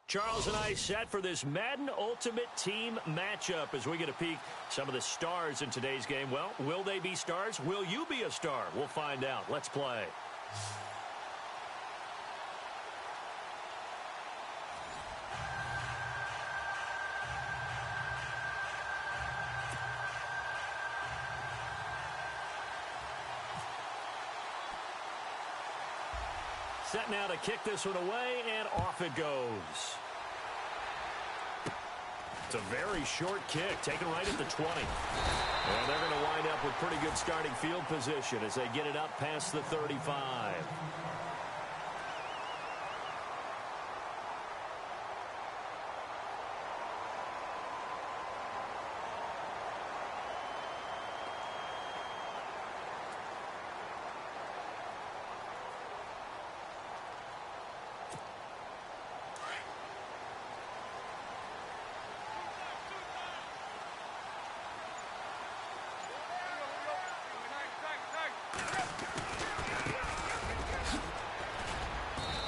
Charles and I set for this Madden Ultimate Team matchup as we get a peek some of the stars in today's game. Well, will they be stars? Will you be a star? We'll find out. Let's play. Set now to kick this one away, and off it goes. It's a very short kick, taken right at the 20. And they're going to wind up with pretty good starting field position as they get it up past the 35.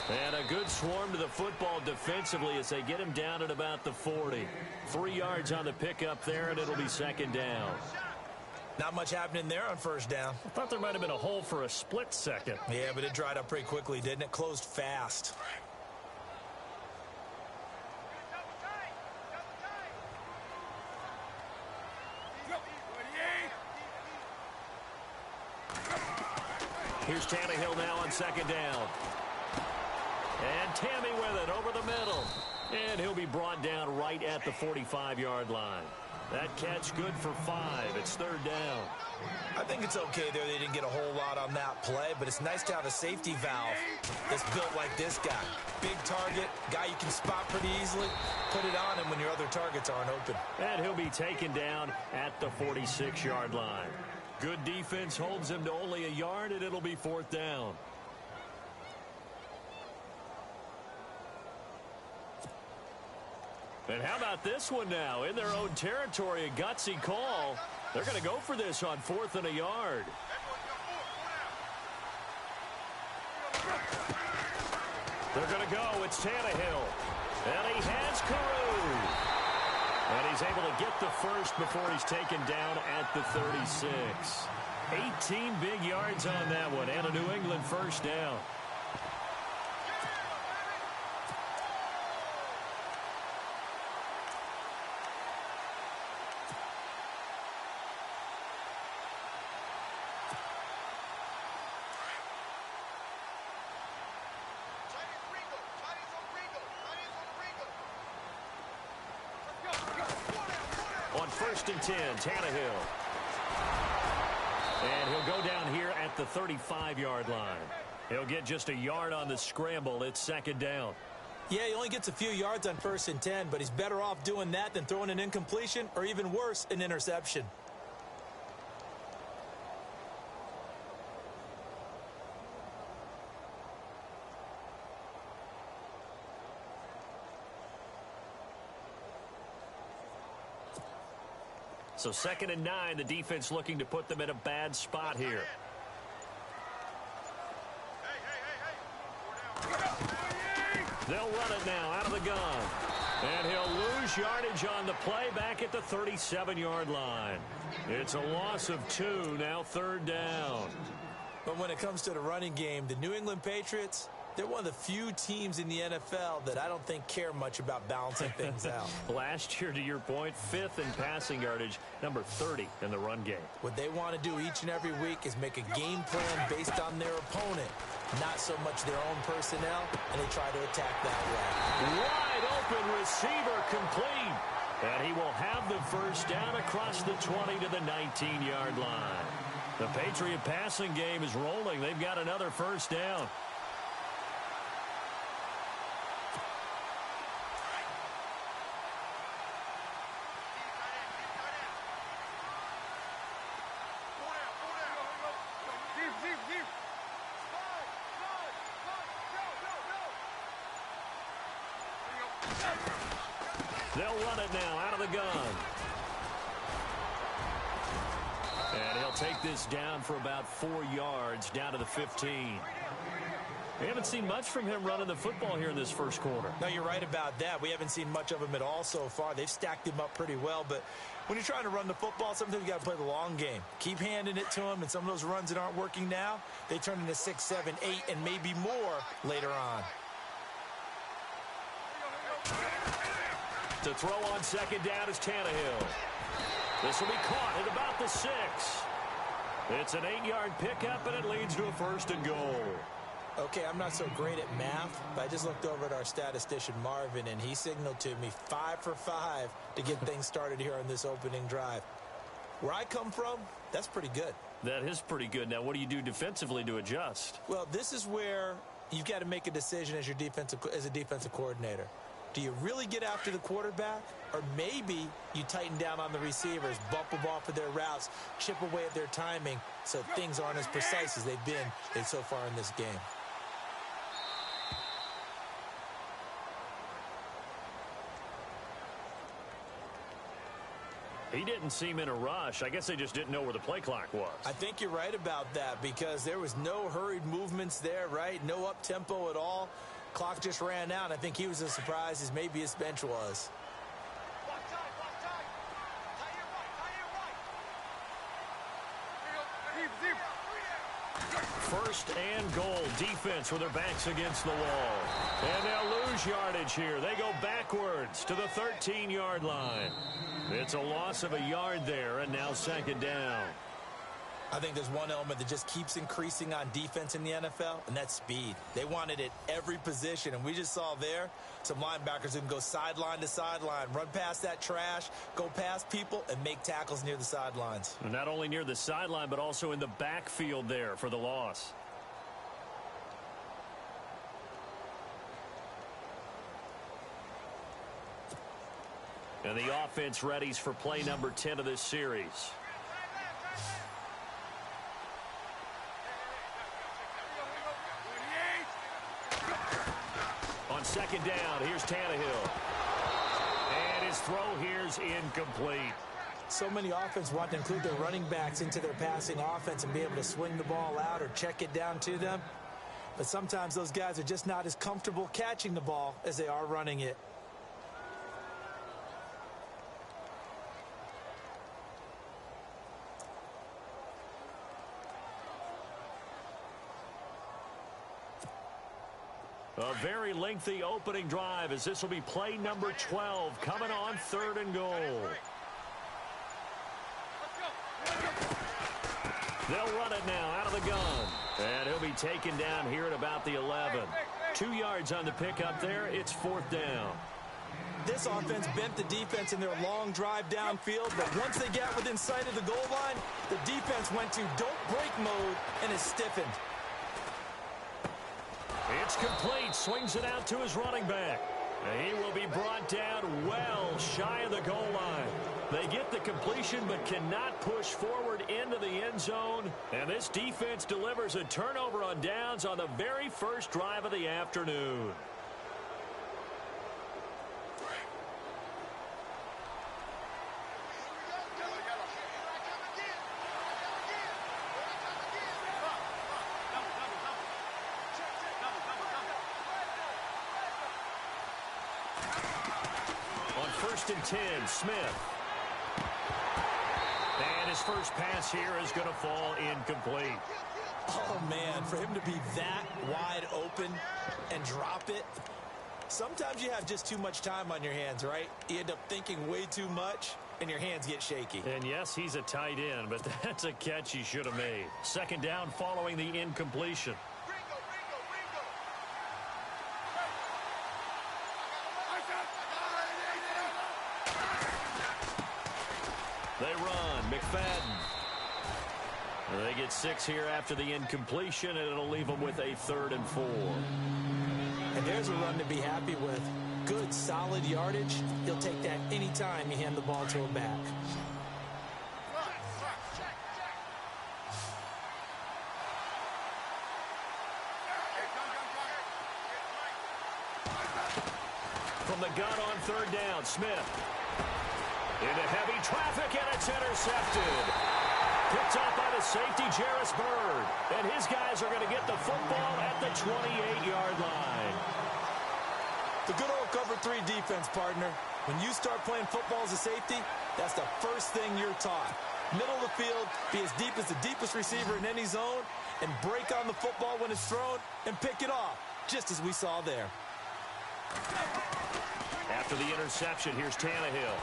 And a good swarm to the football defensively as they get him down at about the 40. 3 yards on the pickup there, and it'll be second down. Not much happening there on first down. I thought there might have been a hole for a split second. Yeah, but it dried up pretty quickly, didn't it? Closed fast. Here's Tannehill now on second down. And Tammy with it over the middle. And he'll be brought down right at the 45-yard line. That catch good for 5. It's third down. I think it's okay there. They didn't get a whole lot on that play, but it's nice to have a safety valve that's built like this guy. Big target, guy you can spot pretty easily. Put it on him when your other targets aren't open. And he'll be taken down at the 46-yard line. Good defense holds him to only a yard, and it'll be fourth down. And how about this one now? In their own territory, a gutsy call. They're going to go for this on 4th and a yard. They're going to go. It's Tannehill. And he has Carew. And he's able to get the first before he's taken down at the 36. 18 big yards on that one, and a New England first down. On 1st and 10, Tannehill. And he'll go down here at the 35-yard line. He'll get just a yard on the scramble. It's second down. Yeah, he only gets a few yards on 1st and 10, but he's better off doing that than throwing an incompletion or even worse, an interception. So 2nd and 9, the defense looking to put them in a bad spot here. They'll run it now out of the gun. And he'll lose yardage on the play back at the 37-yard line. It's a loss of 2, now third down. But when it comes to the running game, the New England Patriots, they're one of the few teams in the NFL that I don't think care much about balancing things out. Last year, to your point, 5th in passing yardage, number 30 in the run game. What they want to do each and every week is make a game plan based on their opponent, not so much their own personnel, and they try to attack that way. Wide open receiver complete. And he will have the first down across the 20 to the 19-yard line. The Patriot passing game is rolling. They've got another first down. They'll run it now out of the gun. And he'll take this down for about 4 yards down to the 15. We haven't seen much from him running the football here in this first quarter. No, you're right about that. We haven't seen much of him at all so far. They've stacked him up pretty well, but when you're trying to run the football, sometimes you got to play the long game. Keep handing it to him, and some of those runs that aren't working now, they turn into 6, 7, 8, and maybe more later on. To throw on second down is Tannehill. This will be caught at about the 6. It's an 8-yard pickup, and it leads to a 1st and goal. Okay, I'm not so great at math, but I just looked over at our statistician, Marvin, and he signaled to me 5 for 5 to get things started here on this opening drive. Where I come from, that's pretty good. That is pretty good. Now, what do you do defensively to adjust? Well, this is where you've got to make a decision as a defensive coordinator. Do you really get after the quarterback, or maybe you tighten down on the receivers, bump them off of their routes, chip away at their timing so things aren't as precise as they've been so far in this game? He didn't seem in a rush. I guess they just didn't know where the play clock was. I think you're right about that because there was no hurried movements there, right? No up-tempo at all. Clock just ran out. I think he was as surprised as maybe his bench was. First and goal. Defense with their backs against the wall. And they'll lose yardage here. They go backwards to the 13-yard line. It's a loss of a yard there, and now second down. I think there's one element that just keeps increasing on defense in the NFL, and that's speed. They want it at every position, and we just saw there some linebackers who can go sideline to sideline, run past that trash, go past people, and make tackles near the sidelines. And not only near the sideline, but also in the backfield there for the loss. And the offense readies for play number 10 of this series. On second down, here's Tannehill. And his throw here's incomplete. So many offenses want to include their running backs into their passing offense and be able to swing the ball out or check it down to them. But sometimes those guys are just not as comfortable catching the ball as they are running it. A very lengthy opening drive as this will be play number 12 coming on 3rd and goal. They'll run it now out of the gun. And he'll be taken down here at about the 11. 2 yards on the pickup there. It's 4th down. This offense bent the defense in their long drive downfield, but once they got within sight of the goal line, the defense went to don't break mode and is stiffened. It's complete. Swings it out to his running back. He will be brought down well shy of the goal line. They get the completion but cannot push forward into the end zone. And this defense delivers a turnover on downs on the very first drive of the afternoon. First and 10, Smith. And his first pass here is going to fall incomplete. Oh, man, for him to be that wide open and drop it. Sometimes you have just too much time on your hands, right? You end up thinking way too much, and your hands get shaky. And, yes, he's a tight end, but that's a catch he should have made. Second down following the incompletion. They run. McFadden. They get 6 here after the incompletion, and it'll leave them with a 3rd and 4. And there's a run to be happy with. Good, solid yardage. He'll take that any time you hand the ball to a back. From the gun on 3rd down, Smith. Into heavy traffic, and it's intercepted. Picked up by the safety, Jarris Bird. And his guys are going to get the football at the 28-yard line. The good old cover 3 defense, partner. When you start playing football as a safety, that's the first thing you're taught. Middle of the field, be as deep as the deepest receiver in any zone, and break on the football when it's thrown and pick it off, just as we saw there. After the interception, here's Tannehill.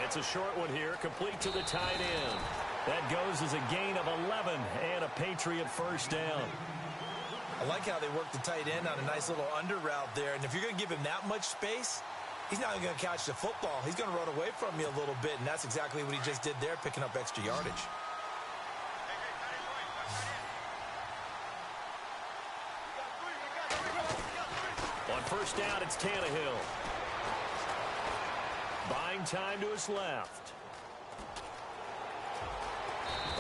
It's a short one here, complete to the tight end. That goes as a gain of 11 and a Patriot first down. I like how they work the tight end on a nice little under route there. And if you're going to give him that much space, he's not even going to catch the football. He's going to run away from you a little bit, and that's exactly what he just did there, picking up extra yardage. On first down, it's Tannehill. Buying time to his left.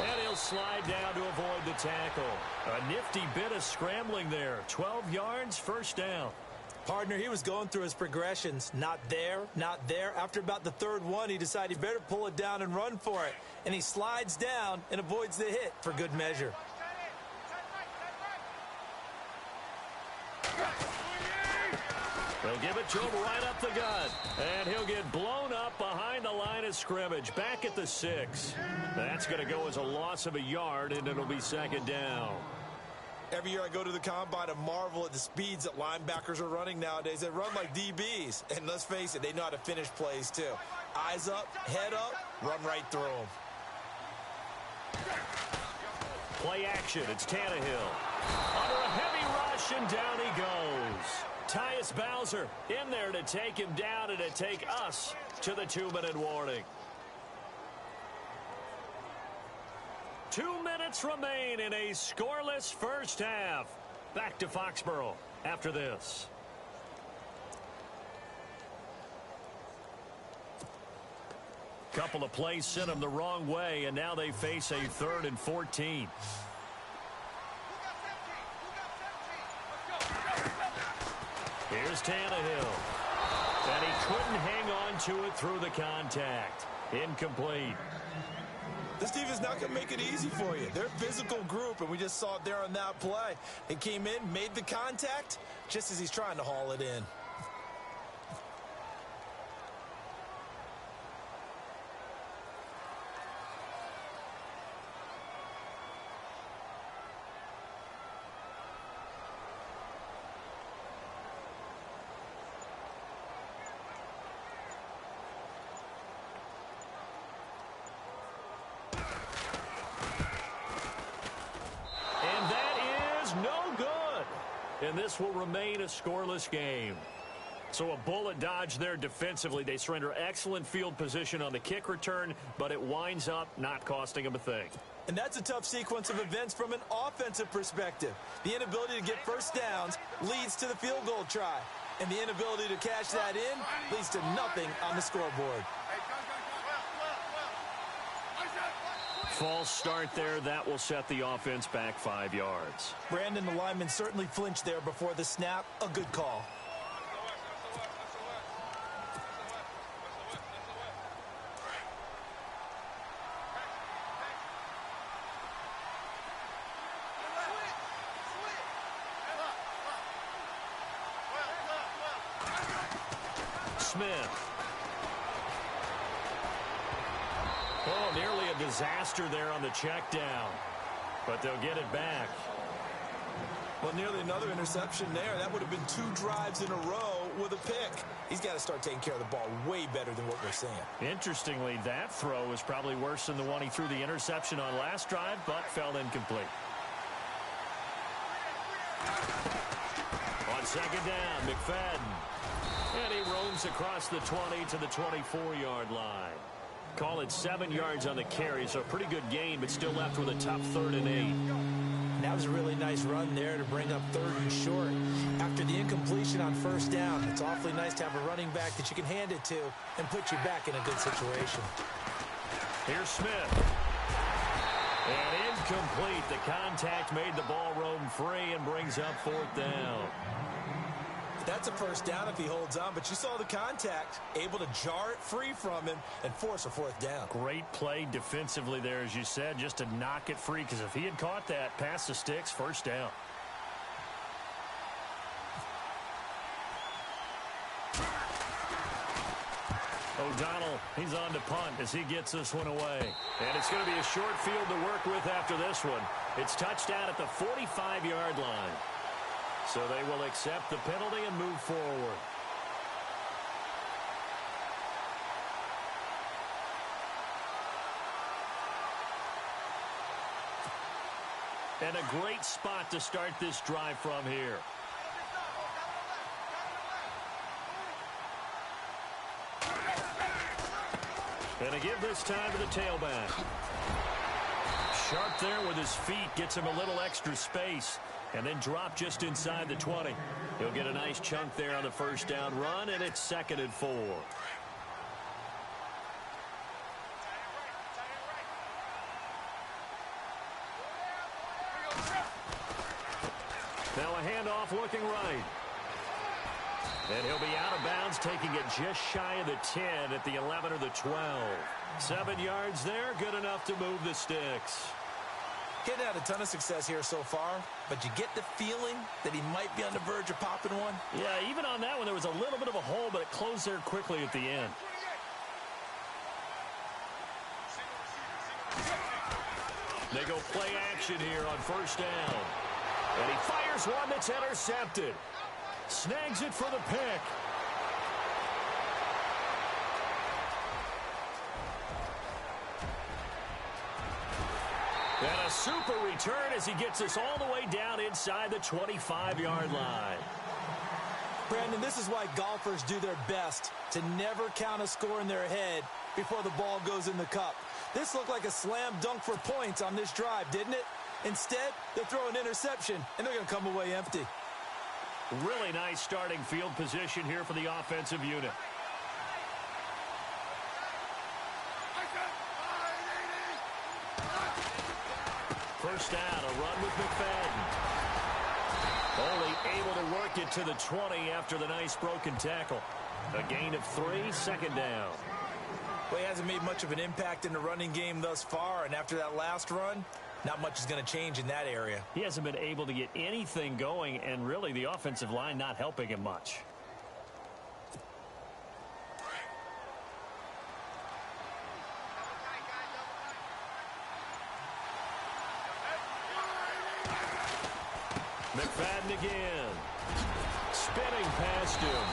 And he'll slide down to avoid the tackle. A nifty bit of scrambling there. 12 yards, first down. Partner, he was going through his progressions. Not there, not there. After about the third one, he decided he better pull it down and run for it. And he slides down and avoids the hit for good measure. They'll give it to him right up the gut. And he'll get blown up behind the line of scrimmage. Back at the 6. That's going to go as a loss of a yard, and it'll be second down. Every year I go to the combine and marvel at the speeds that linebackers are running nowadays. They run like DBs. And let's face it, they know how to finish plays too. Eyes up, head up, run right through them. Play action. It's Tannehill. Under a heavy rush, and down he goes. Tyus Bowser in there to take him down and to take us to the 2-minute warning. 2 minutes remain in a scoreless first half. Back to Foxborough after this. Couple of plays sent them the wrong way, and now they face a 3rd and 14. Here's Tannehill. And he couldn't hang on to it through the contact. Incomplete. This defense is not going to make it easy for you. They're a physical group, and we just saw it there on that play. It came in, made the contact, just as he's trying to haul it in. And this will remain a scoreless game. So a bullet dodge there defensively. They surrender excellent field position on the kick return, but it winds up not costing them a thing. And that's a tough sequence of events from an offensive perspective. The inability to get first downs leads to the field goal try. And the inability to cash that in leads to nothing on the scoreboard. False start there. That will set the offense back 5 yards. Brandon, the lineman, certainly flinched there before the snap. A good call. Smith. Oh, nearly a disaster there on the check down. But they'll get it back. Well, nearly another interception there. That would have been 2 drives in a row with a pick. He's got to start taking care of the ball way better than what we're seeing. Interestingly, that throw is probably worse than the one he threw the interception on last drive, but fell incomplete. On second down, McFadden. And he roams across the 20 to the 24-yard line. Call it 7 yards on the carry, so a pretty good gain, but still left with a tough 3rd and 8. And that was a really nice run there to bring up 3rd and short. After the incompletion on first down, it's awfully nice to have a running back that you can hand it to and put you back in a good situation. Here's Smith. And incomplete. The contact made the ball roam free and brings up 4th down. That's a first down if he holds on, but you saw the contact. Able to jar it free from him and force a fourth down. Great play defensively there, as you said, just to knock it free, because if he had caught that, past the sticks, first down. O'Donnell, he's on to punt as he gets this one away. And it's going to be a short field to work with after this one. It's touchdown at the 45-yard line. So they will accept the penalty and move forward. And a great spot to start this drive from here. And a give this time to the tailback. Sharp there with his feet, gets him a little extra space, and then drop just inside the 20. He'll get a nice chunk there on the first down run, and it's 2nd and 4. Now a handoff looking right. And he'll be out of bounds, taking it just shy of the 10 at the 11 or the 12. 7 yards there, good enough to move the sticks. Getting had a ton of success here so far, but you get the feeling that he might be on the verge of popping one. Yeah, even on that one, there was a little bit of a hole, but it closed there quickly at the end. They go play action here on first down. And he fires one that's intercepted. Snags it for the pick. And a super return as he gets us all the way down inside the 25-yard line. Brandon, this is why golfers do their best to never count a score in their head before the ball goes in the cup. This looked like a slam dunk for points on this drive, didn't it? Instead, they throw an interception, and they're going to come away empty. Really nice starting field position here for the offensive unit. First down, a run with McFadden. Only able to work it to the 20 after the nice broken tackle. A gain of 3, 2nd down. Well, he hasn't made much of an impact in the running game thus far, and after that last run, not much is going to change in that area. He hasn't been able to get anything going, and really the offensive line not helping him much. McFadden again. Spinning past him.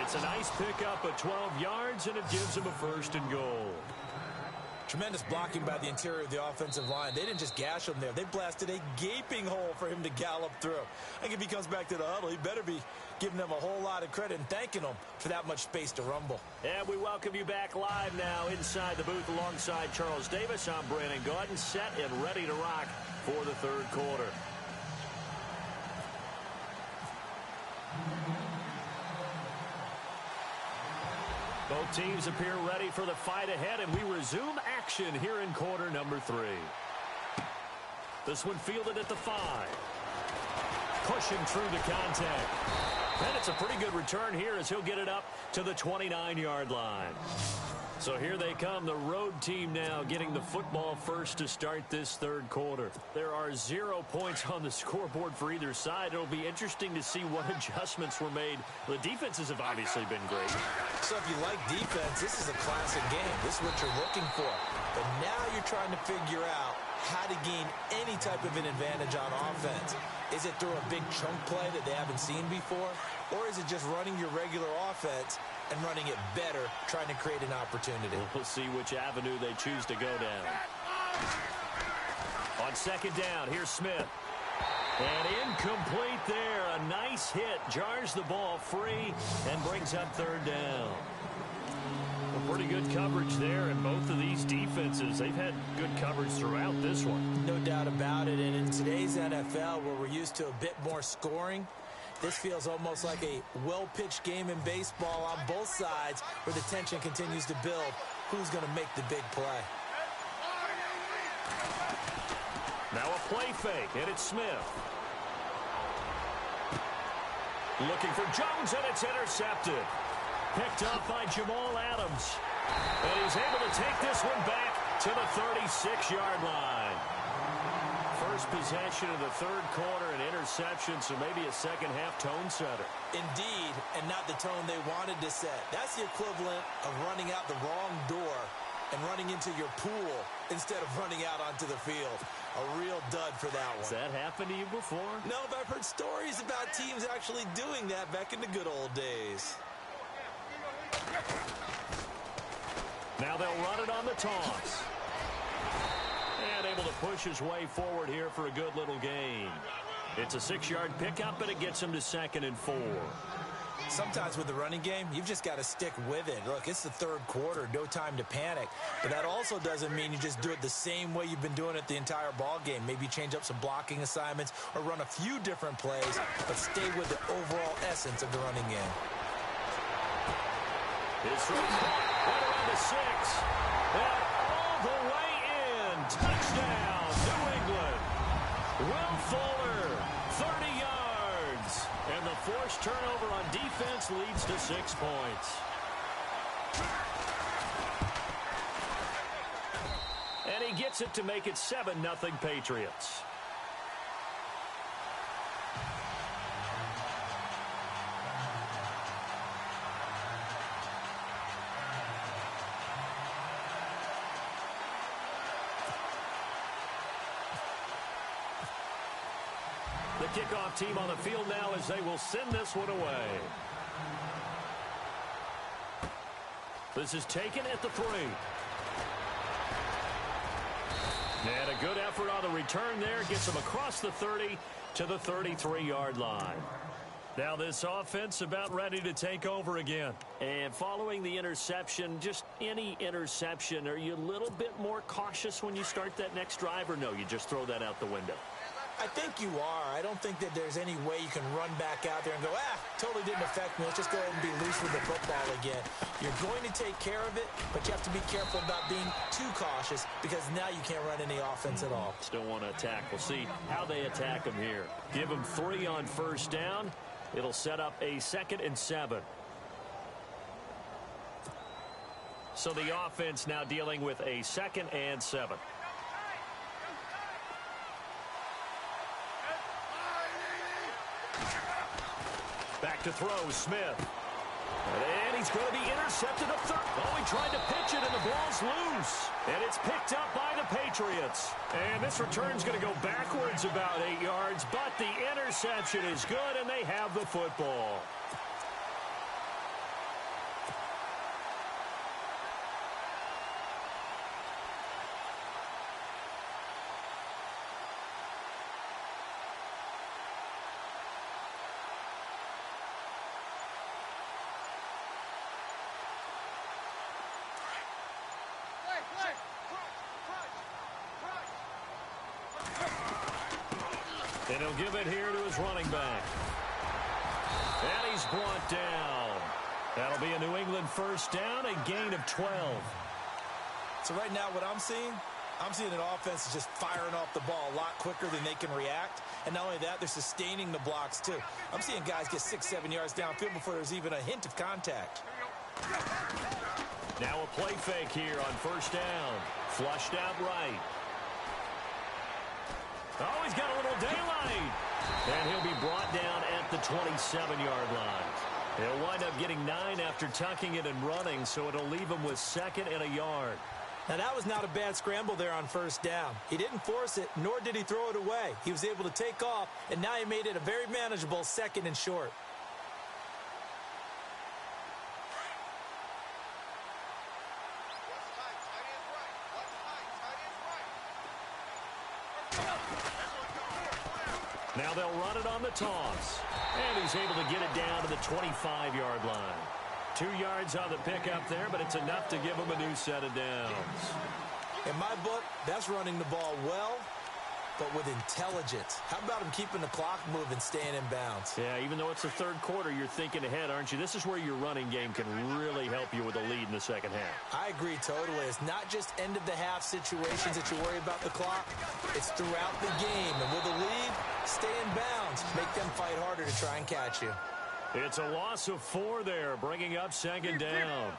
It's a nice pickup of 12 yards, and it gives him a 1st and goal. Tremendous blocking by the interior of the offensive line. They didn't just gash him there. They blasted a gaping hole for him to gallop through. I think if he comes back to the huddle, he better be giving them a whole lot of credit and thanking them for that much space to rumble. And we welcome you back live now inside the booth alongside Charles Davis. I'm Brandon Gaudin, set and ready to rock for the 3rd quarter. Both teams appear ready for the fight ahead, and we resume action here in quarter number 3. This one fielded at the 5. Pushing through the contact. And it's a pretty good return here as he'll get it up to the 29-yard line. So here they come, the road team now getting the football first to start this 3rd quarter. There are 0 points on the scoreboard for either side. It'll be interesting to see what adjustments were made. The defenses have obviously been great. So if you like defense, this is a classic game. This is what you're looking for. But now you're trying to figure out how to gain any type of an advantage on offense. Is it through a big chunk play that they haven't seen before? Or is it just running your regular offense and running it better, trying to create an opportunity? We'll see which avenue they choose to go down. On 2nd down, here's Smith. And incomplete there. A nice hit. Jars the ball free and brings up 3rd down. Well, pretty good coverage there in both of these defenses. They've had good coverage throughout this one. No doubt about it. And in today's NFL, where we're used to a bit more scoring, this feels almost like a well-pitched game in baseball on both sides where the tension continues to build. Who's going to make the big play? Now a play fake, and it's Smith. Looking for Jones, and it's intercepted. Picked up by Jamal Adams. And he's able to take this one back to the 36-yard line. First possession of the third quarter, an interception, so maybe a second-half tone setter. Indeed, and not the tone they wanted to set. That's the equivalent of running out the wrong door and running into your pool instead of running out onto the field. A real dud for that one. Has that happened to you before? No, but I've heard stories about teams actually doing that back in the good old days. Now they'll run it on the toss. And able to push his way forward here for a good little gain. It's a 6-yard pickup, but it gets him to 2nd and 4. Sometimes with the running game, you've just got to stick with it. Look, it's the third quarter, no time to panic. But that also doesn't mean you just do it the same way you've been doing it the entire ball game. Maybe change up some blocking assignments or run a few different plays, but stay with the overall essence of the running game. His throw right around the 6. And all the way in. Touchdown, New England. Will Fuller, 30 yards. And the forced turnover on defense leads to 6 points. And he gets it to make it 7-0 Patriots. The kickoff team on the field now as they will send this one away. This is taken at the 3. And a good effort on the return there. Gets him across the 30 to the 33-yard line. Now this offense about ready to take over again. And following the interception, just any interception, are you a little bit more cautious when you start that next drive, or no, you just throw that out the window? I think you are. I don't think that there's any way you can run back out there and go, totally didn't affect me. Let's just go ahead and be loose with the football again. You're going to take care of it, but you have to be careful about being too cautious because now you can't run any offense at all. Still want to attack. We'll see how they attack him here. Give him 3 on first down. It'll set up a 2nd and 7. So the offense now dealing with a 2nd and 7. Back to throw, Smith. And he's going to be intercepted up third. Oh, he tried to pitch it, and the ball's loose. And it's picked up by the Patriots. And this return's going to go backwards about 8 yards, but the interception is good, and they have the football. And he'll give it here to his running back. And he's brought down. That'll be a New England first down, a gain of 12. So right now what I'm seeing an offense is just firing off the ball a lot quicker than they can react. And not only that, they're sustaining the blocks too. I'm seeing guys get 6-7 yards downfield before there's even a hint of contact. Now a play fake here on first down. Flushed out right. Oh, he's got a little daylight. And he'll be brought down at the 27-yard line. He'll wind up getting 9 after tucking it and running, so it'll leave him with 2nd and a yard. Now, that was not a bad scramble there on first down. He didn't force it, nor did he throw it away. He was able to take off, and now he made it a very manageable 2nd and short. Now they'll run it on the toss. And he's able to get it down to the 25-yard line. 2 yards on the pickup there, but it's enough to give him a new set of downs. In my book, that's running the ball well, but with intelligence. How about him keeping the clock moving, staying in bounds? Yeah, even though it's the third quarter, you're thinking ahead, aren't you? This is where your running game can really help you with a lead in the second half. I agree totally. It's not just end-of-the-half situations that you worry about the clock. It's throughout the game. And with a lead, stay in bounds. Make them fight harder to try and catch you. It's a loss of 4 there, bringing up second down.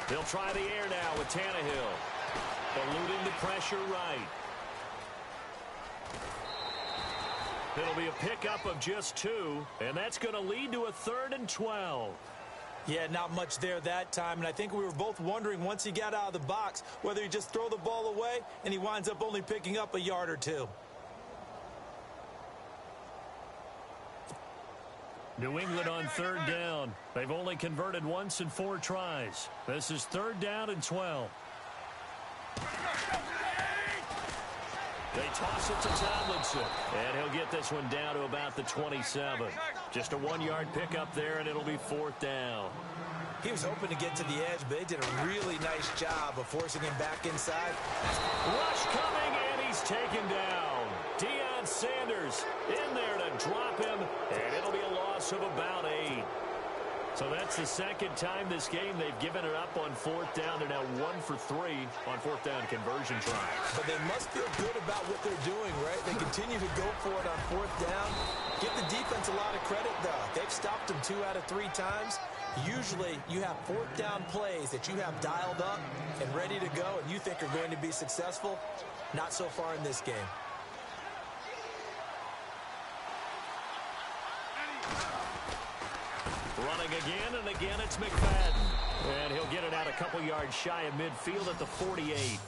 They'll try the air now with Tannehill. Eluding the pressure right. It'll be a pickup of just 2, and that's going to lead to a 3rd and 12. Yeah, not much there that time, and I think we were both wondering once he got out of the box whether he just throw the ball away and he winds up only picking up a yard or 2. New England on 3rd down. They've only converted once in 4 tries. This is 3rd down and 12. They toss it to Tomlinson, and he'll get this one down to about the 27. Just a 1-yard pickup there, and it'll be 4th down. He was hoping to get to the edge, but they did a really nice job of forcing him back inside. Rush coming, and he's taken down. Deion Sanders in there to drop him, and it'll be a loss of about 8. So that's the 2nd time this game they've given it up on 4th down. They're now 1 for 3 on 4th down conversion tries. But they must feel good about what they're doing, right? They continue to go for it on 4th down. Give the defense a lot of credit, though. They've stopped them 2 out of 3 times. Usually you have 4th down plays that you have dialed up and ready to go and you think are going to be successful. Not so far in this game. Running again and again, it's McFadden. And he'll get it out a couple yards shy of midfield at the 48.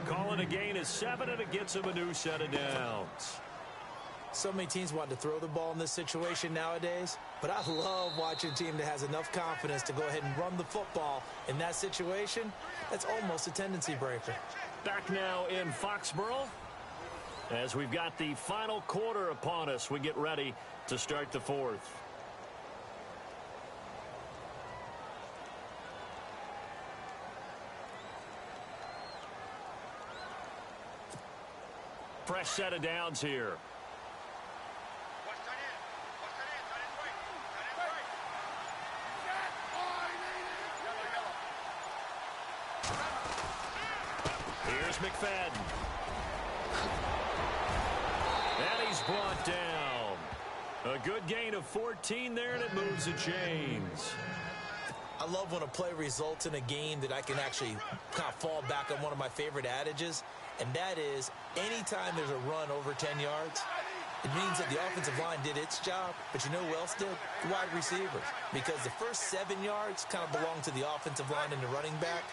Calling a gain is 7, and it gets him a new set of downs. So many teams want to throw the ball in this situation nowadays, but I love watching a team that has enough confidence to go ahead and run the football. In that situation, that's almost a tendency breaker. Back now in Foxborough. As we've got the final quarter upon us, we get ready to start the 4th. Fresh set of downs here. Here's McFadden. And he's brought down. A good gain of 14 there, and it moves the chains. I love when a play results in a game that I can actually kind of fall back on one of my favorite adages, and that is anytime there's a run over 10 yards, it means that the offensive line did its job, but you know who else did? The wide receivers. Because the first 7 yards kind of belong to the offensive line and the running back.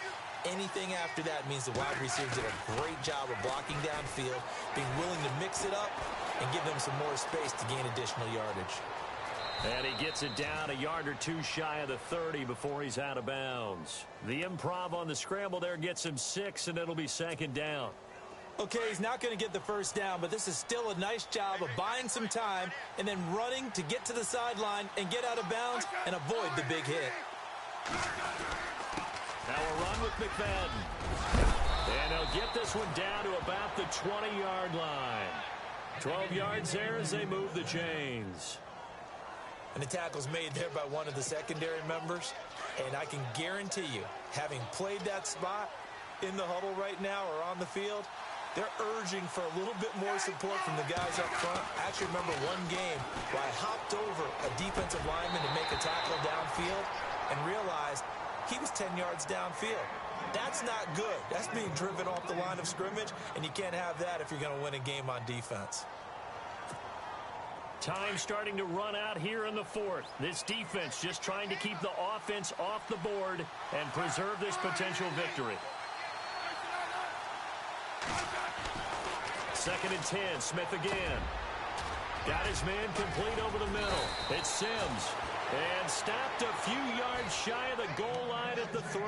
Anything after that means the wide receivers did a great job of blocking downfield, being willing to mix it up, and give them some more space to gain additional yardage. And he gets it down a yard or 2 shy of the 30 before he's out of bounds. The improv on the scramble there gets him 6, and it'll be 2nd down. Okay, he's not going to get the first down, but this is still a nice job of buying some time and then running to get to the sideline and get out of bounds and avoid the big hit. Now a run with McFadden. And he'll get this one down to about the 20-yard line. 12 yards there as they move the chains. And the tackle's made there by one of the secondary members. And I can guarantee you, having played that spot in the huddle right now or on the field, they're urging for a little bit more support from the guys up front. I actually remember one game where I hopped over a defensive lineman to make a tackle downfield and realized he was 10 yards downfield. That's not good. That's being driven off the line of scrimmage, and you can't have that if you're going to win a game on defense. Time starting to run out here in the 4th. This defense just trying to keep the offense off the board and preserve this potential victory. 2nd and 10, Smith again. Got his man complete over the middle. It's Sims. And stopped a few yards shy of the goal line at the 3.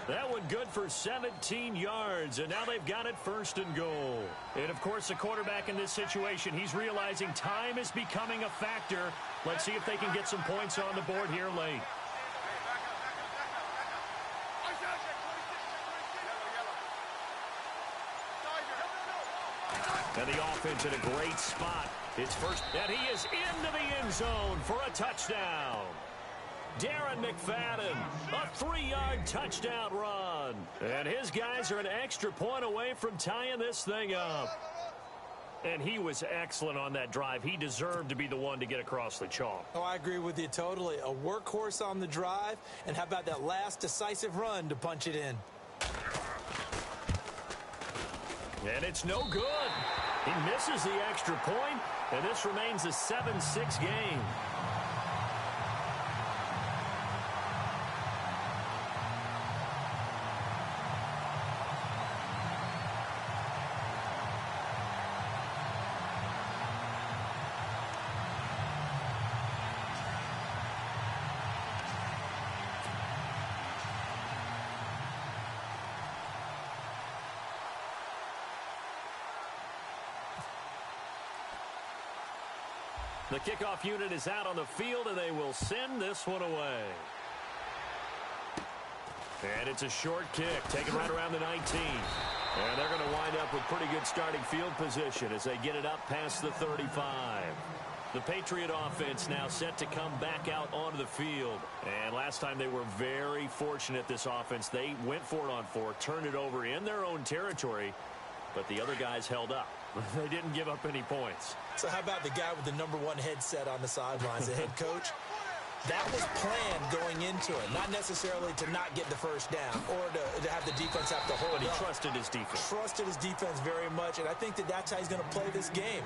That one good for 17 yards, and now they've got it 1st and goal. And, of course, the quarterback in this situation, he's realizing time is becoming a factor. Let's see if they can get some points on the board here late. And the offense in a great spot. It's first, and he is into the end zone for a touchdown. Darren McFadden, a 3-yard touchdown run. one. And his guys are an extra point away from tying this thing up. And he was excellent on that drive. He deserved to be the one to get across the chalk. Oh, I agree with you totally. A workhorse on the drive, and how about that last decisive run to punch it in? And it's no good. He misses the extra point, and this remains a 7-6 game. The kickoff unit is out on the field, and they will send this one away. And it's a short kick, taken right around the 19. And they're going to wind up with pretty good starting field position as they get it up past the 35. The Patriot offense now set to come back out onto the field. And last time they were very fortunate, this offense. They went for it on 4, turned it over in their own territory, but the other guys held up. They didn't give up any points. So how about the guy with the #1 headset on the sidelines, the head coach? That was planned going into it, not necessarily to not get the first down or to have the defense have to hold up. But he trusted his defense. Trusted his defense very much, and I think that's how he's going to play this game.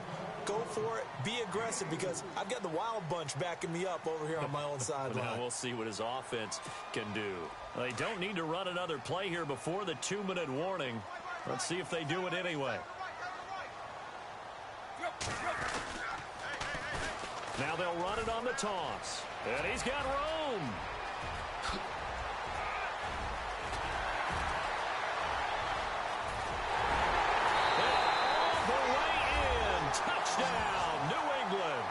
Go for it, be aggressive, because I've got the wild bunch backing me up over here on my own sideline. Now we'll see what his offense can do. They don't need to run another play here before the 2-minute warning. Let's see if they do it anyway. Now they'll run it on the toss. And he's got room. All the way in. Touchdown, New England.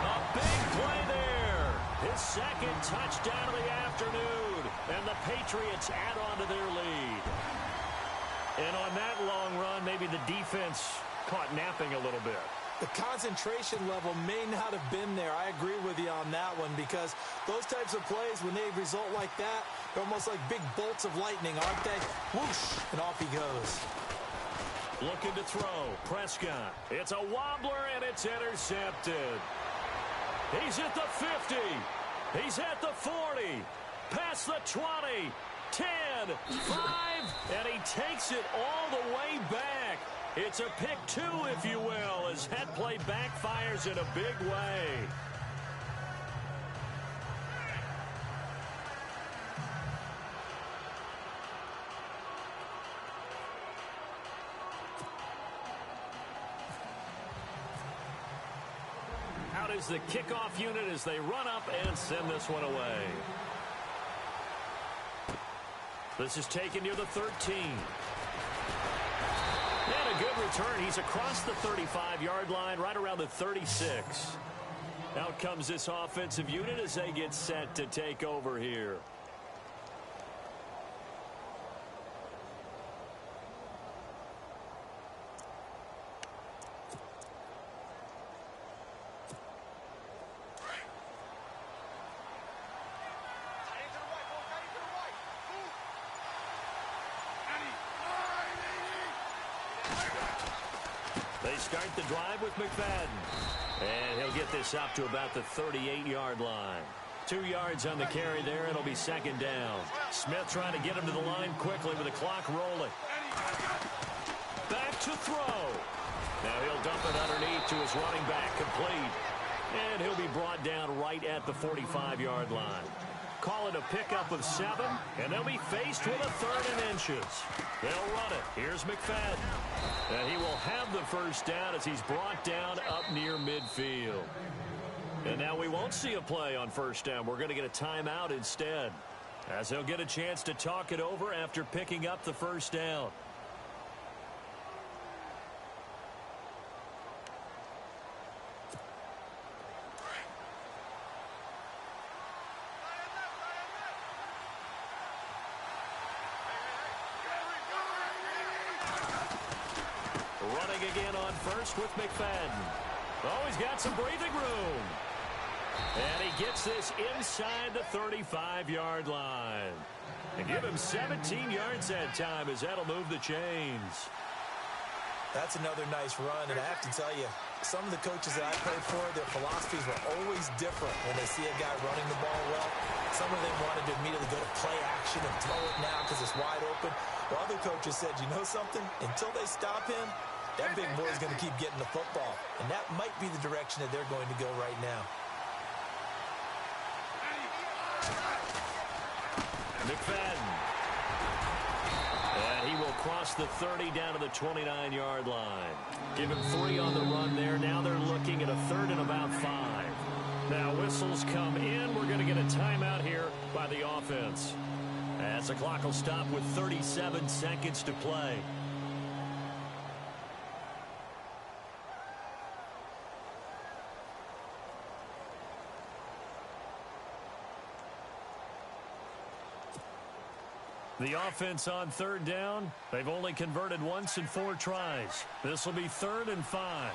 A big play there. His second touchdown of the afternoon. And the Patriots add on to their lead. And on that long run, maybe the defense caught napping a little bit. The concentration level may not have been there. I agree with you on that one, because those types of plays, when they result like that, they're almost like big bolts of lightning, aren't they? Whoosh, and off he goes. Looking to throw. Prescott. It's a wobbler, and it's intercepted. He's at the 50. He's at the 40. Past the 20. 10. 5. And he takes it all the way back. It's a pick 2, if you will, as that play backfires in a big way. Out is the kickoff unit as they run up and send this one away. This is taken near the 13. And a good return. He's across the 35-yard line, right around the 36. Out comes this offensive unit as they get set to take over here. They start the drive with McFadden. And he'll get this up to about the 38-yard line. 2 yards on the carry there. It'll be second down. Smith trying to get him to the line quickly with the clock rolling. Back to throw. Now he'll dump it underneath to his running back, complete. And he'll be brought down right at the 45-yard line. Call it a pickup of 7, and they'll be faced with a 3rd and inches. They'll run it. Here's McFadden. And he will have the first down as he's brought down up near midfield. And now we won't see a play on first down. We're going to get a timeout instead, as he'll get a chance to talk it over after picking up the first down. Running again on first with McFadden. Oh, he's got some breathing room. And he gets this inside the 35-yard line. And give him 17 yards that time as that'll move the chains. That's another nice run, and I have to tell you, some of the coaches that I played for, their philosophies were always different when they see a guy running the ball well. Some of them wanted to immediately go to play action and throw it now because it's wide open. While other coaches said, you know something? Until they stop him, that big boy is going to keep getting the football. And that might be the direction that they're going to go right now. McFadden. And he will cross the 30 down to the 29-yard line. Give him 3 on the run there. Now they're looking at a 3rd and about 5. Now whistles come in. We're going to get a timeout here by the offense. As the clock will stop with 37 seconds to play. The offense on 3rd down. They've only converted once in 4 tries. This will be 3rd and 5.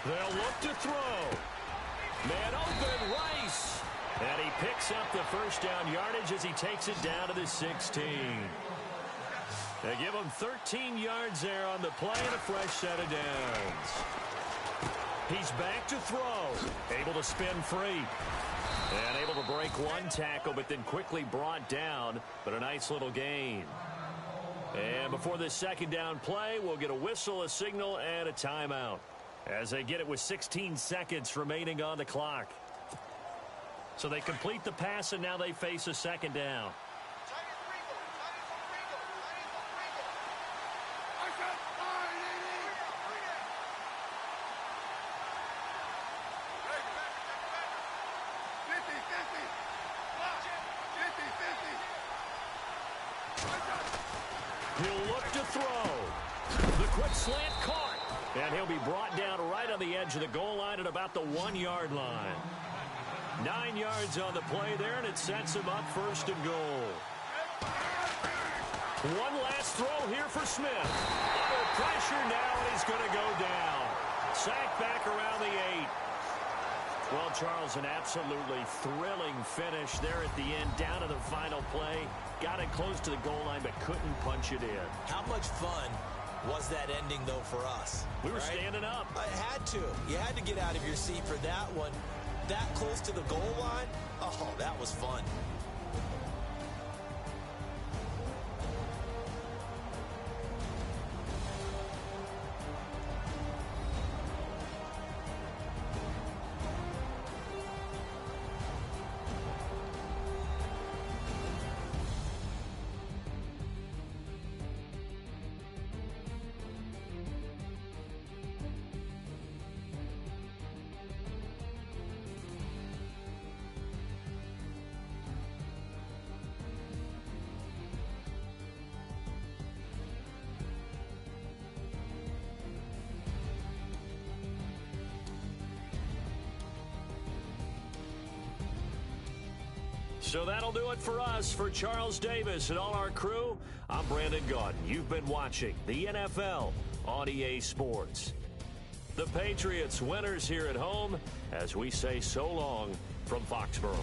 They'll look to throw. Man open, Rice. And he picks up the 1st down yardage as he takes it down to the 16. They give him 13 yards there on the play and a fresh set of downs. He's back to throw. Able to spin free. And able to break 1 tackle, but then quickly brought down. But a nice little gain. And before this 2nd down play, we'll get a whistle, a signal, and a timeout. As they get it with 16 seconds remaining on the clock. So they complete the pass, and now they face a 2nd down. He'll look to throw. The quick slant caught. And he'll be brought down right on the edge of the goal line at about the 1-yard line. 9 yards on the play there, and it sets him up 1st and goal. One last throw here for Smith. Under pressure now, and he's going to go down. Sacked back around the 8. Well, Charles, an absolutely thrilling finish there at the end, down to the final play. Got it close to the goal line, but couldn't punch it in. How much fun was that ending, though, for us? We were standing up. I had to. You had to get out of your seat for that one. That close to the goal line? Oh, that was fun. So that'll do it for us. For Charles Davis and all our crew, I'm Brandon Gaudin. You've been watching the NFL on EA Sports. The Patriots winners here at home as we say so long from Foxborough.